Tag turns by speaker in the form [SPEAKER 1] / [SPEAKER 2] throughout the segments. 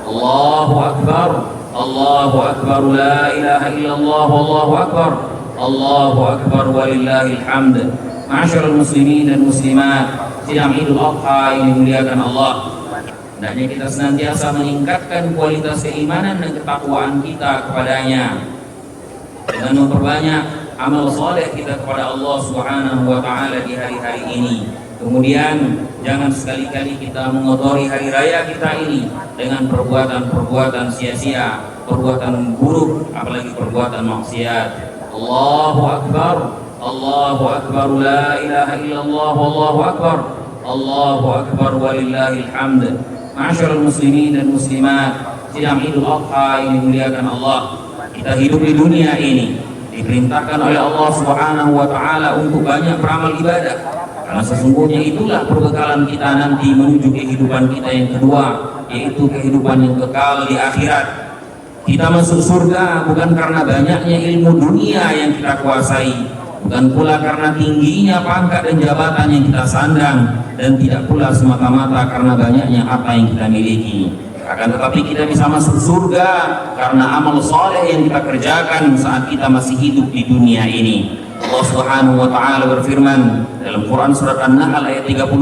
[SPEAKER 1] Allahu Akbar, Allahu Akbar, la ilaha illallah, Allahu Akbar, Allahu Akbar, walillahil hamd. Ma'asyiral muslimin dan muslimat, sidang Idul Adha yang dimuliakan Allah. Hendaknya kita senantiasa meningkatkan kualitas keimanan dan ketakwaan kita kepadanya dengan memperbanyak amal soleh kita kepada Allah Subhanahu wa Ta'ala di hari-hari ini. Kemudian jangan sekali-kali kita mengotori hari raya kita ini dengan perbuatan-perbuatan sia-sia, perbuatan buruk, apalagi perbuatan maksiat. Allahu Akbar, Allahu Akbar, la ilaha illallah, Allahu Akbar, Allahu Akbar, walillahil hamd. Ma'asyiral muslimin dan muslimat, sidang Idul Adha yang dimuliakan Allah. Kita hidup di dunia ini diperintahkan oleh Allah Subhanahu wa Ta'ala untuk banyak beramal ibadah, karena sesungguhnya itulah perbekalan kita nanti menuju kehidupan kita yang kedua, yaitu kehidupan yang kekal di akhirat. Kita masuk surga bukan karena banyaknya ilmu dunia yang kita kuasai, bukan pula karena tingginya pangkat dan jabatan yang kita sandang, dan tidak pula semata-mata karena banyaknya apa yang kita miliki. Akan tetapi kita bisa masuk surga karena amal soleh yang kita kerjakan saat kita masih hidup di dunia ini. Allah Subhanahu wa Ta'ala berfirman dalam Quran surat An-Nahl ayat 32,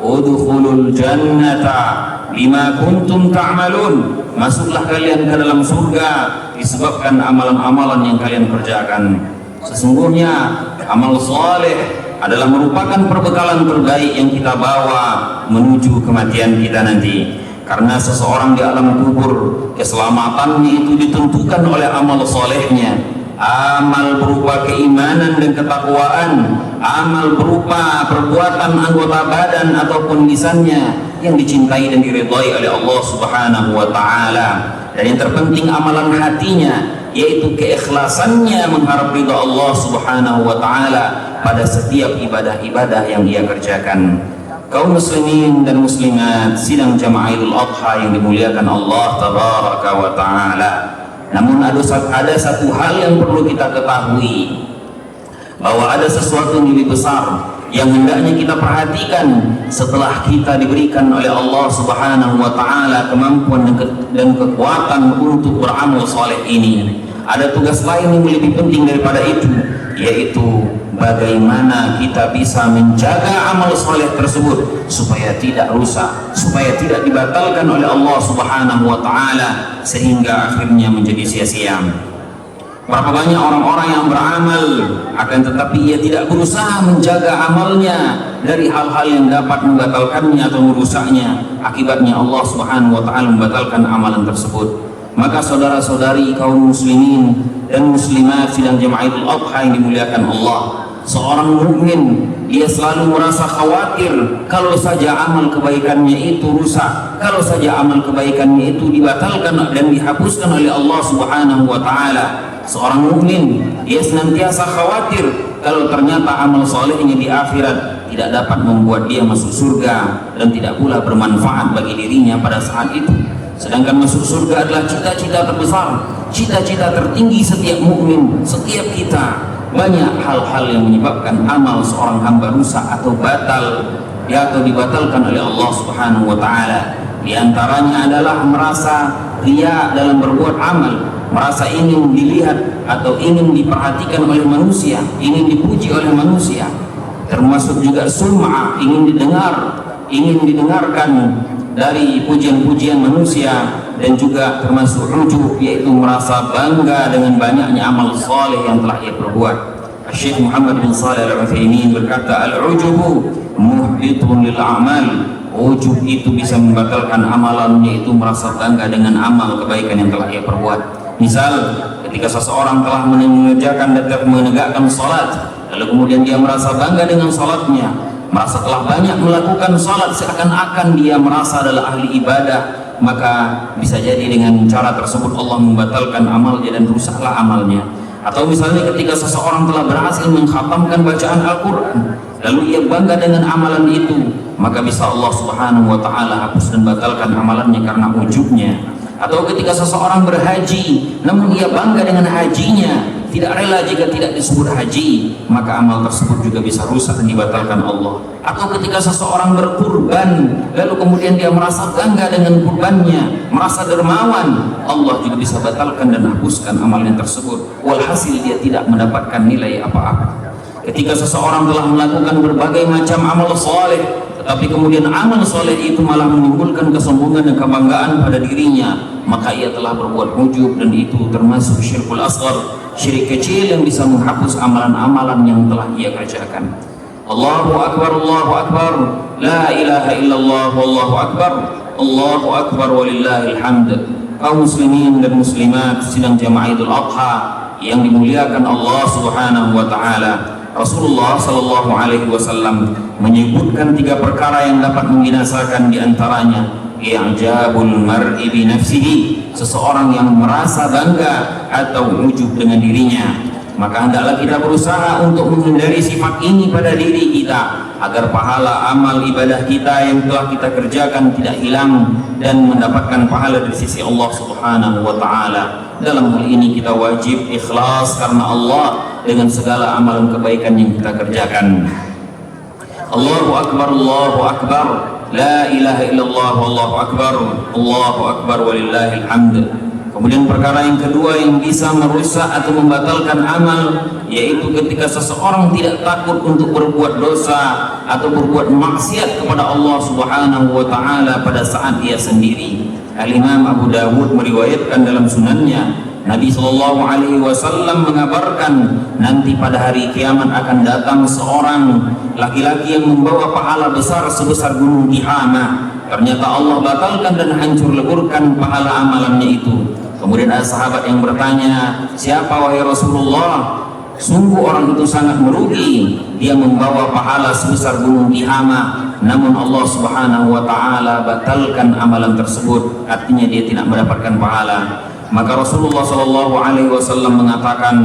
[SPEAKER 1] udkhulul jannata bima kuntum ta'malun, masuklah kalian ke dalam surga disebabkan amalan-amalan yang kalian kerjakan. Sesungguhnya amal soleh adalah merupakan perbekalan terbaik yang kita bawa menuju kematian kita nanti. Karena seseorang di alam kubur, keselamatannya itu ditentukan oleh amal solehnya. Amal berupa keimanan dan ketakwaan, amal berupa perbuatan anggota badan ataupun lisannya yang dicintai dan diridhai oleh Allah Subhanahu wa Ta'ala. Dan yang terpenting amalan hatinya, yaitu keikhlasannya mengharap ridha Allah Subhanahu wa Ta'ala pada setiap ibadah-ibadah yang dia kerjakan. Kaum muslimin dan muslimat, sidang jamaah Idul Adha yang dimuliakan Allah Tabaraka wa Ta'ala. Namun ada satu hal yang perlu kita ketahui, bahwa ada sesuatu yang lebih besar yang hendaknya kita perhatikan setelah kita diberikan oleh Allah Subhanahu wa Ta'ala kemampuan dan kekuatan untuk beramal soleh ini. Ada tugas lain yang lebih penting daripada itu, yaitu bagaimana kita bisa menjaga amal soleh tersebut supaya tidak rusak, supaya tidak dibatalkan oleh Allah Subhanahu wa Ta'ala sehingga akhirnya menjadi sia-sia. Berapa banyak orang-orang yang beramal akan tetapi ia tidak berusaha menjaga amalnya dari hal-hal yang dapat membatalkannya atau merusaknya. Akibatnya Allah Subhanahu wa Ta'ala membatalkan amalan tersebut. Maka saudara-saudari kaum muslimin dan muslimat sidang jamaah Idul Adha yang dimuliakan Allah, seorang mukmin dia selalu merasa khawatir kalau saja amal kebaikannya itu rusak, kalau saja amal kebaikannya itu dibatalkan dan dihapuskan oleh Allah Subhanahu wa Ta'ala. Seorang mukmin dia senantiasa khawatir kalau ternyata amal solehnya di akhirat tidak dapat membuat dia masuk surga dan tidak pula bermanfaat bagi dirinya pada saat itu. Sedangkan masuk surga adalah cita-cita terbesar, cita-cita tertinggi setiap mukmin, setiap kita. Banyak hal-hal yang menyebabkan amal seorang hamba rusak atau batal, atau dibatalkan oleh Allah Subhanahu wa Ta'ala. Di antaranya adalah merasa riya dalam berbuat amal, merasa ingin dilihat atau ingin diperhatikan oleh manusia, ingin dipuji oleh manusia. Termasuk juga sum'ah, ingin didengarkan dari pujian-pujian manusia, dan juga termasuk ujub, yaitu merasa bangga dengan banyaknya amal saleh yang telah ia perbuat. Syekh Muhammad bin Shalih Al-Utsaimin berkata, al-ujubu muhbitun lil a'mal. Ujub itu bisa membatalkan amalan, yaitu merasa bangga dengan amal kebaikan yang telah ia perbuat. Misal ketika seseorang telah mengerjakan dan menegakkan salat, lalu kemudian dia merasa bangga dengan salatnya, merasa telah banyak melakukan salat, seakan-akan dia merasa adalah ahli ibadah, maka bisa jadi dengan cara tersebut Allah membatalkan amalnya dan rusaklah amalnya. Atau misalnya ketika seseorang telah berhasil mengkhatamkan bacaan Al-Quran, lalu ia bangga dengan amalan itu, maka bisa Allah Subhanahu wa Ta'ala hapus dan batalkan amalannya karena ujubnya. Atau ketika seseorang berhaji namun ia bangga dengan hajinya, tidak rela jika tidak disebut haji, maka amal tersebut juga bisa rusak dan dibatalkan Allah. Atau ketika seseorang berkurban lalu kemudian dia merasa bangga dengan kurbannya, merasa dermawan, Allah juga bisa batalkan dan hapuskan amalnya tersebut. Walhasil dia tidak mendapatkan nilai apa-apa. Ketika seseorang telah melakukan berbagai macam amal soleh, tetapi kemudian amal soleh itu malah menimbulkan kesombongan dan kebanggaan pada dirinya, maka ia telah berbuat ujub, dan itu termasuk syirkul asghar, syirik kecil yang bisa menghapus amalan-amalan yang telah ia kerjakan. Allahu akbar, Allahu akbar, la ilaha illallah, wallahu akbar, Allahu akbar walillahil hamd. Kaum muslimin dan muslimat sidang jamaah Idul Adha yang dimuliakan Allah Subhanahu wa taala, Rasulullah sallallahu alaihi wasallam menyebutkan 3 perkara yang dapat membinasakan, di antaranya i'jabul mar'i bi nafsihi, seseorang yang merasa bangga atau ujub dengan dirinya. Maka hendaklah kita berusaha untuk menghindari sifat ini pada diri kita, agar pahala amal ibadah kita yang telah kita kerjakan tidak hilang dan mendapatkan pahala dari sisi Allah Subhanahu wa taala. Dalam hal ini kita wajib ikhlas karena Allah dengan segala amalan kebaikan yang kita kerjakan. Allahu akbar, Allahu akbar, la ilaha illallah, wallahu akbar, Allahu akbar walillahil hamd. Kemudian perkara yang kedua yang bisa merusak atau membatalkan amal, yaitu ketika seseorang tidak takut untuk berbuat dosa atau berbuat maksiat kepada Allah Subhanahu wa taala pada saat ia sendiri. Al-Imam Abu Dawud meriwayatkan dalam sunannya, Nabi sallallahu alaihi wasallam mengabarkan nanti pada hari kiamat akan datang seorang laki-laki yang membawa pahala besar sebesar gunung Tihama. Ternyata Allah batalkan dan hancur leburkan pahala amalannya itu. Kemudian ada sahabat yang bertanya, siapa wahai Rasulullah? Sungguh orang itu sangat merugi, dia membawa pahala sebesar gunung Tihama, namun Allah Subhanahu wa taala batalkan amalan tersebut, artinya dia tidak mendapatkan pahala. Maka Rasulullah sallallahu alaihi wasallam mengatakan,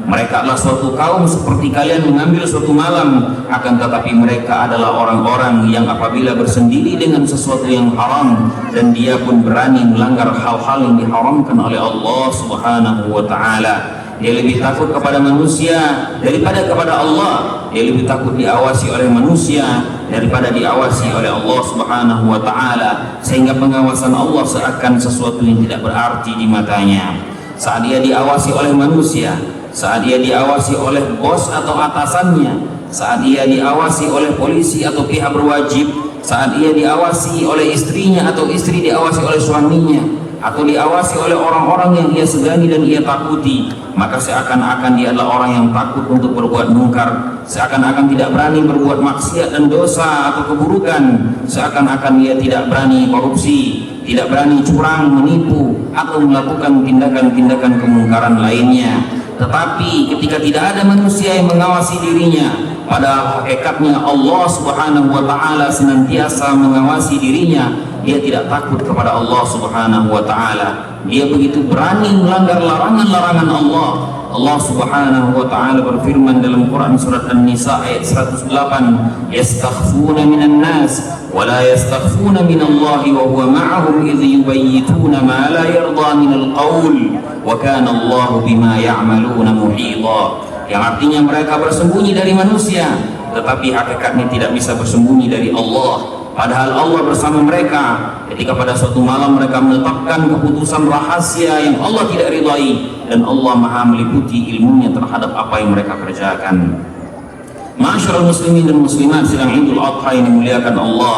[SPEAKER 1] mereka adalah suatu kaum seperti kalian mengambil suatu malam, akan tetapi mereka adalah orang-orang yang apabila bersendiri dengan sesuatu yang haram, dan dia pun berani melanggar hal-hal yang diharamkan oleh Allah Subhanahu wa taala. Dia lebih takut kepada manusia daripada kepada Allah. Dia lebih takut diawasi oleh manusia daripada diawasi oleh Allah Subhanahu wa taala, sehingga pengawasan Allah seakan sesuatu yang tidak berarti di matanya. Saat dia diawasi oleh manusia, saat dia diawasi oleh bos atau atasannya, saat dia diawasi oleh polisi atau pihak berwajib, saat dia diawasi oleh istrinya atau istri diawasi oleh suaminya, atau diawasi oleh orang-orang yang ia segani dan ia takuti, maka seakan-akan dia adalah orang yang takut untuk berbuat mungkar, seakan-akan tidak berani berbuat maksiat dan dosa atau keburukan, seakan-akan dia tidak berani korupsi, tidak berani curang, menipu, atau melakukan tindakan-tindakan kemungkaran lainnya. Tetapi ketika tidak ada manusia yang mengawasi dirinya, padahal hakikatnya Allah Subhanahu wa taala senantiasa mengawasi dirinya, dia tidak takut kepada Allah Subhanahu wa taala. Dia begitu berani melanggar larangan-larangan Allah. Allah Subhanahu wa taala berfirman dalam Quran surat An-Nisa ayat 108, yastakhfuna minan nas wa la yastakhfuna minallahi wa huwa ma'ahum idh yubayyituna ma la yarda minal qaul wa kana Allahu bima ya'maluna muhita. Yang artinya mereka bersembunyi dari manusia, tetapi hakikatnya tidak bisa bersembunyi dari Allah. Padahal Allah bersama mereka ketika pada suatu malam mereka menetapkan keputusan rahasia yang Allah tidak ridai, dan Allah maha meliputi ilmunya terhadap apa yang mereka kerjakan. Ma'asyiral muslimin dan muslimat sidang Idul Adha yang dimuliakan Allah,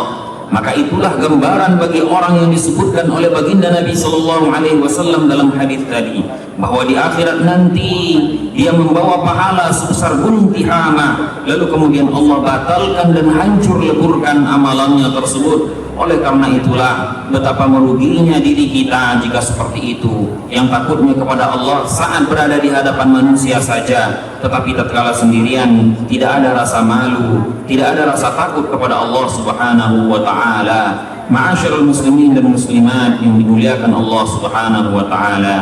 [SPEAKER 1] maka itulah gambaran bagi orang yang disebutkan oleh baginda Nabi sallallahu alaihi wasallam dalam hadis tadi, bahwa di akhirat nanti dia membawa pahala sebesar gunung Tihama, lalu kemudian Allah batalkan dan hancur leburkan amalannya tersebut. Oleh karena itulah betapa meruginya diri kita jika seperti itu, yang takutnya kepada Allah saat berada di hadapan manusia saja, tetapi tatkala sendirian tidak ada rasa malu, tidak ada rasa takut kepada Allah Subhanahu wa taala. Ma'asyiral muslimin dan muslimat yang dimuliakan Allah Subhanahu wa taala.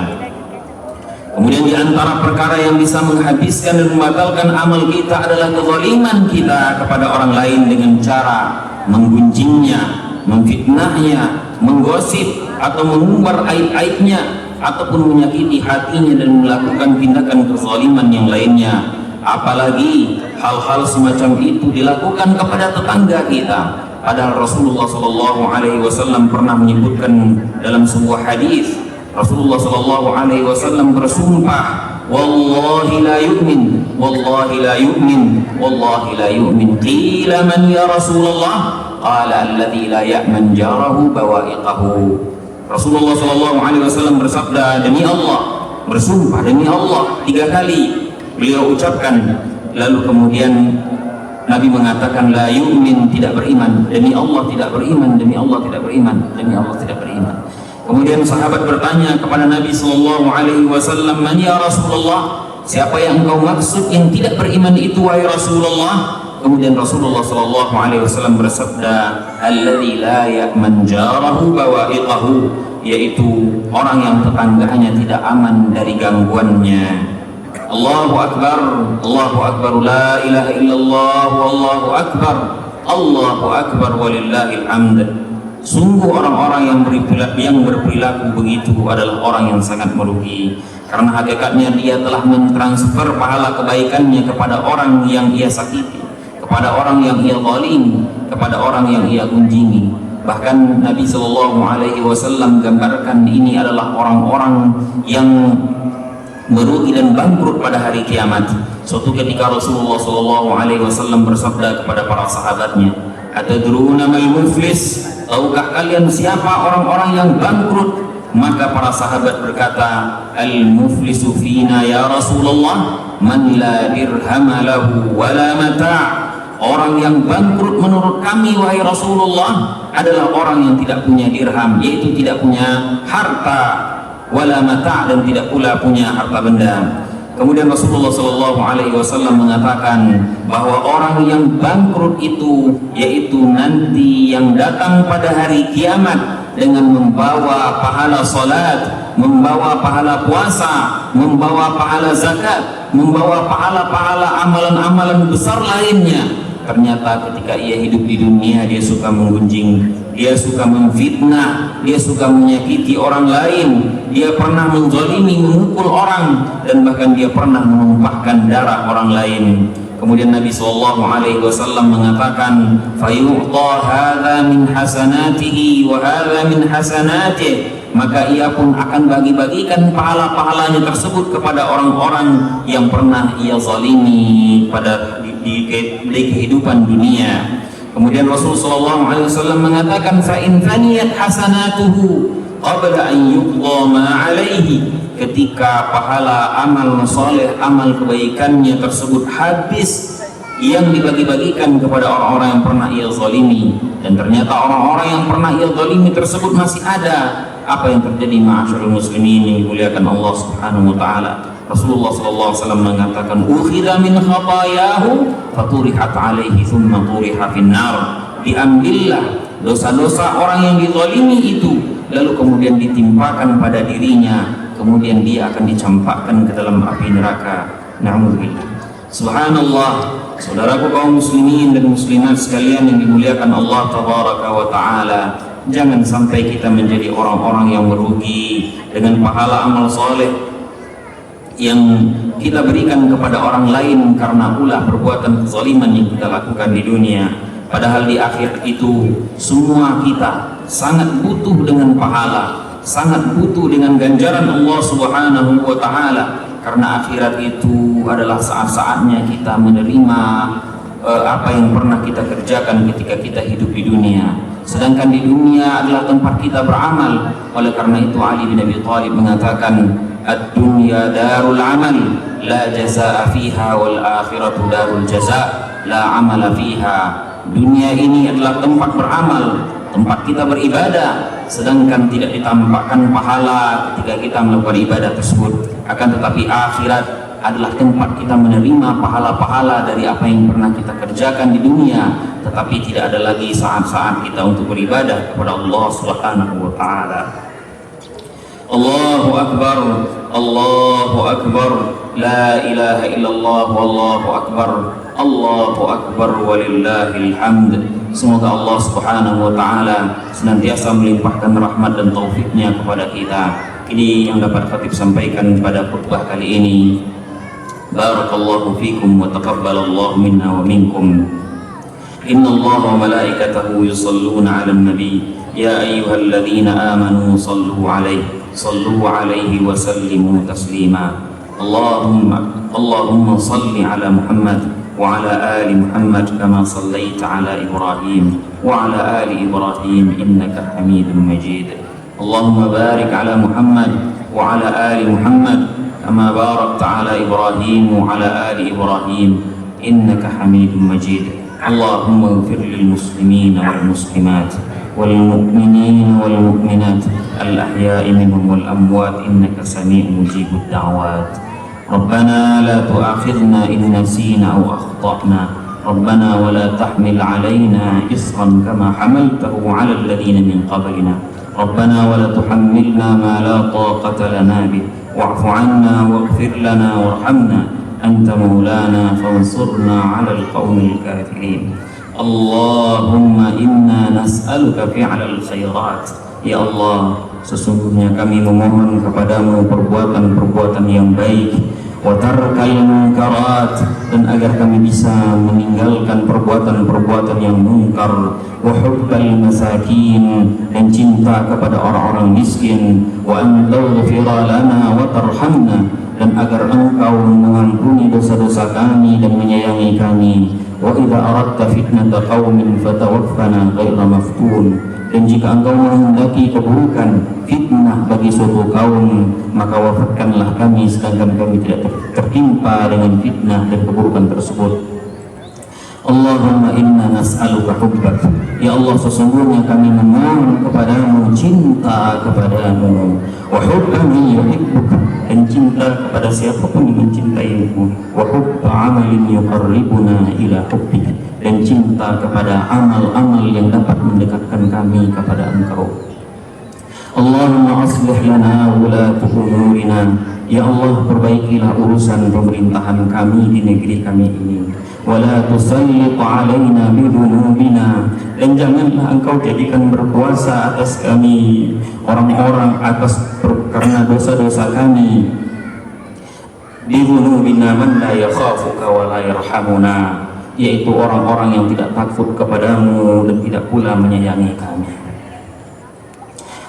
[SPEAKER 1] Kemudian di antara perkara yang bisa menghabiskan dan membatalkan amal kita adalah kezaliman kita kepada orang lain dengan cara menggunjingnya, memfitnahnya, menggosip atau mengumbar aib-aibnya, ataupun menyakiti hatinya dan melakukan tindakan kezaliman yang lainnya. Apalagi hal-hal semacam itu dilakukan kepada tetangga kita. Padahal Rasulullah Shallallahu Alaihi Wasallam pernah menyebutkan dalam sebuah hadis, Rasulullah Shallallahu Alaihi Wasallam bersumpah, wallahi la yu'min, wallahi la yu'min, wallahi la yu'min. Qila man ya Rasulullah? Qala alladhi la ya'man jarahu bawa'iqahu. Rasulullah Shallallahu Alaihi Wasallam bersabda, demi Allah, bersumpah demi Allah 3 kali beliau ucapkan. Lalu kemudian Nabi mengatakan la yu'min, tidak beriman, demi Allah tidak beriman, demi Allah tidak beriman, demi Allah tidak beriman. Kemudian sahabat bertanya kepada Nabi Sallallahu Alaihi Wasallam, man ya Rasulullah, siapa yang engkau maksud yang tidak beriman itu wahai Rasulullah? Kemudian Rasulullah Sallallahu Alaihi Wasallam bersabda, alladzi la ya'man jarahu bawa'iqahu, yaitu orang yang tetangganya tidak aman dari gangguannya. Allahu Akbar, Allahu Akbar, la ilaha illallah, wallahu akbar, Allahu Akbar walillahil hamd. Sungguh orang-orang yang berperilaku begitu adalah orang yang sangat merugi, karena hakikatnya dia telah mentransfer pahala kebaikannya kepada orang yang ia sakiti, kepada orang yang ia zalim, kepada orang yang ia gunjingi. Bahkan Nabi Shallallahu Alaihi Wasallam gambarkan ini adalah orang-orang yang merugi dan bangkrut pada hari kiamat. Suatu ketika Rasulullah Shallallahu Alaihi Wasallam bersabda kepada para sahabatnya, atadruna mal muflis, tahukah kalian siapa orang-orang yang bangkrut? Maka para sahabat berkata, al-muflisu fina ya Rasulullah man la dirham lahu wa la mata'. Orang yang bangkrut menurut kami wahai Rasulullah adalah orang yang tidak punya dirham, yaitu tidak punya harta, wala mata', dan tidak pula punya harta benda. Kemudian Rasulullah Shallallahu Alaihi Wasallam mengatakan bahwa orang yang bangkrut itu yaitu nanti yang datang pada hari kiamat dengan membawa pahala salat, membawa pahala puasa, membawa pahala zakat, membawa pahala-pahala amalan-amalan besar lainnya. Ternyata ketika ia hidup di dunia dia suka menggunjing, dia suka memfitnah, dia suka menyakiti orang lain, dia pernah menzalimi, memukul orang, dan bahkan dia pernah menumpahkan darah orang lain. Kemudian Nabi SAW mengatakan, fayu'ta hadza min hasanatihi wa hadza min hasanatihi, maka ia pun akan bagi-bagikan pahala-pahalanya tersebut kepada orang-orang yang pernah ia zalimi pada di kehidupan dunia. Kemudian Rasulullah SAW mengatakan, fa in faniyat hasanatuhu qabla an yuqda ma alaihi, ketika pahala amal saleh, amal kebaikannya tersebut habis yang dibagi-bagikan kepada orang-orang yang pernah ia zalimi, dan ternyata orang-orang yang pernah ia zalimi tersebut masih ada, apa yang terjadi ma'asyiral muslimin yang dimuliakan Allah Subhanahu wa taala? Rasulullah SAW mengatakan, ukhidha min khatayahu faturihat alaihi thumma turiha finnar, diambillah dosa-dosa orang yang dizalimi itu, lalu kemudian ditimpakan pada dirinya, kemudian dia akan dicampakkan ke dalam api neraka. Na'udzubillah. Subhanallah, saudaraku kaum muslimin dan muslimat sekalian yang dimuliakan Allah Tabaraka wa Ta'ala, jangan sampai kita menjadi orang-orang yang merugi dengan pahala amal soleh yang kita berikan kepada orang lain karena ulah perbuatan kezaliman yang kita lakukan di dunia. Padahal di akhir itu semua kita sangat butuh dengan pahala, sangat butuh dengan ganjaran Allah Subhanahu wa Ta'ala, karena akhirat itu adalah saat-saatnya kita menerima apa yang pernah kita kerjakan ketika kita hidup di dunia. Sedangkan di dunia adalah tempat kita beramal. Oleh karena itu Ali bin Abi Thalib mengatakan, ad-dunya darul amal la jazaa fiha wal akhiratu darul jazaa la amala fiha. Dunia ini adalah tempat beramal, tempat kita beribadah, sedangkan tidak ditampakkan pahala ketika kita melakukan ibadah tersebut. Akan tetapi akhirat adalah tempat kita menerima pahala-pahala dari apa yang pernah kita kerjakan di dunia, tetapi tidak ada lagi saat-saat kita untuk beribadah kepada Allah Subhanahu wa Ta'ala. Allahu Akbar, Allahu Akbar, la ilaha illallah, wallahu akbar, Allahu Akbar walillahil hamd. Semoga Allah Subhanahu wa Ta'ala senantiasa melimpahkan rahmat dan taufiknya kepada kita. Ini yang dapat khatib sampaikan pada khutbah kali ini. Barakallahu fikum wa taqabbalallahu minna wa minkum. Inna Allah wa malaikatahu yusalluna 'alan nabi ya ayyuhalladzina amanu sallu 'alaihi wa sallimu taslima. Allahumma salli 'ala Muhammad wa 'ala ali Muhammad kama sallaita 'ala Ibrahim wa 'ala ali Ibrahim innaka Hamidum Majid. Allahumma barik 'ala Muhammad wa 'ala ali Muhammad kama barakta 'ala Ibrahim wa 'ala ali Ibrahim innaka Hamidum Majid. Allahumma ighfir lil muslimin wal muslimat wal mu'minin wal mu'minat al ahya'i minhum wal amwat innaka sami'un mujibud da'wat. Rabbana la tu'akhidhna in nasina aw akhta'na. Rabbana wa la tahmil 'alaina isran kama hamaltahu 'ala alladhina min qablina. ربنا ولا تحملنا ما لا طاقة لنا به واعف عنا واغفر لنا وارحمنا أنت مولانا فانصرنا على القوم الكافرين. اللهم إنا نسألك فعل الخيرات. Ya Allah, sesungguhnya kami memohon kepadamu perbuatan-perbuatan yang baik, wa tarkal munkarat, dan agar kami bisa meninggalkan perbuatan-perbuatan yang munkar, wa hubbal masakin, dan cinta kepada orang-orang miskin, wa an taghfira lana wa tarhamna, dan agar engkau mengampuni dosa-dosa kami dan menyayangi kami. Wa idza aradta fitnata qaumin fatawaffana ghaira maftun, dan jika engkau menghendaki keburukan, fitnah bagi suatu kaum, maka wafatkanlah kami sedangkan kami tidak tertimpa dengan fitnah dan keburukan tersebut. Allahumma inna nas'aluka hubbak. Ya Allah, sesungguhnya kami memohon kepadamu cinta kepadamu, wa hubba man yuhibbuk, dan cinta kepada siapapun yang mencintaimu, wa hubba amalin yuqarribuna ila hubbik, dan cinta kepada amal-amal yang dapat mendekatkan kami kepada engkau. Allahumma aslih lana wulata umurina. Ya Allah, perbaikilah urusan pemerintahan kami di negeri kami ini. Wala tusallit alaina bidunubina, dan janganlah engkau jadikan berkuasa atas kami orang-orang karena dosa-dosa kami. Bidunubina man la yakhafuka wa la yarhamuna, yaitu orang-orang yang tidak takut kepadamu dan tidak pula menyayangi kami.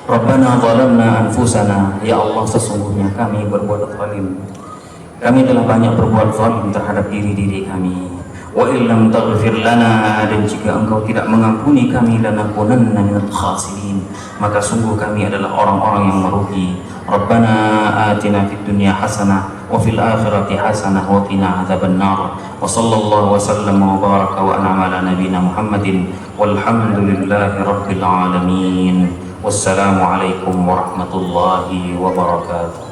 [SPEAKER 1] Rabbana zalamna anfusana. Ya Allah, sesungguhnya kami berbuat zalim. Kami telah banyak berbuat zalim terhadap diri-diri kami. Wa illam taghfir lana, dan jika engkau tidak mengampuni kami, lanakunanna minal khasirin, maka sungguh kami adalah orang-orang yang merugi. Rabbana atina fid dunya hasanah wa fil akhirati hasanah wa qina adzabannar. Wa sallallahu wa sallama wa baraka wa an'ama ala nabiyyina Muhammadin walhamdulillahi rabbil alamin. Wassalamu alaikum warahmatullahi wabarakatuh.